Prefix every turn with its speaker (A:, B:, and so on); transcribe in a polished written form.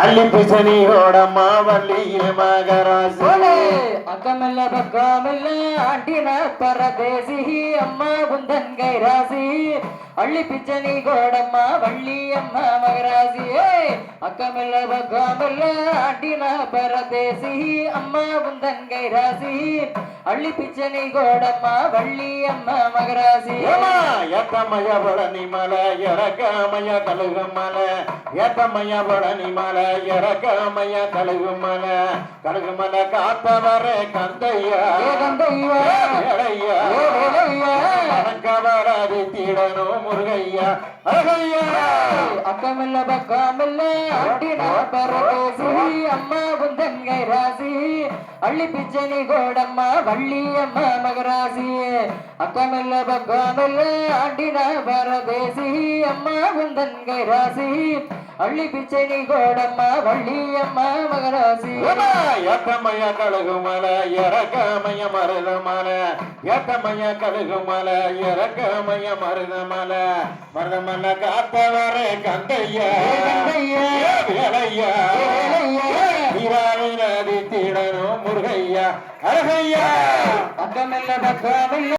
A: அள்ளிப்பிச்சனி ஓடம்மா வள்ளியே மகராசி
B: அக்கமல்ல பக்கமல்ல ஆண்டின பரதேசி அம்மா குந்தன் கைராசி அள்ளிப்பிச்சனி கோடம்மா வள்ளி அம்மா மகராசி அக்கமல்ல பக்கமல்ல ஆண்டின பரதேசி அம்மா குந்தன் கைராசி அள்ளிப்பிச்சனி கோடம்மா வள்ளி அம்மா மகராசி
A: ஏத்தமய பழனி மலை இறக்கமய கழுகு மலை ஏத்தமய பழனி மலை இறக்கமய கழுகு மலை காத்தவர கந்தையா கவராதி தீடனோ முருகையா
B: அக்கமல்ல பக்கமல்ல ஆண்டின பரதேசி அம்மா குந்தன் கைராசி அள்ளிப்பிச்சனி கோடம்மா வள்ளி அம்மா மகராசி அக்கமல்ல பக்கமல்ல ஆண்டின பரதேசி அம்மா குந்தன் கைராசி அள்ளிப்பிச்சனி கோடம்மா வள்ளி அம்மா மகராசி
A: ஏத்தமய கழுகு மலை இறக்கமய மருத மலை ஏத்தமய கழுகு மலை இறக்கமய மருத மலை காத்தவர கந்தையா வேலையா நதி தீடனோ முருகையா அழகையா
B: அக்கமல்ல பக்கமல்ல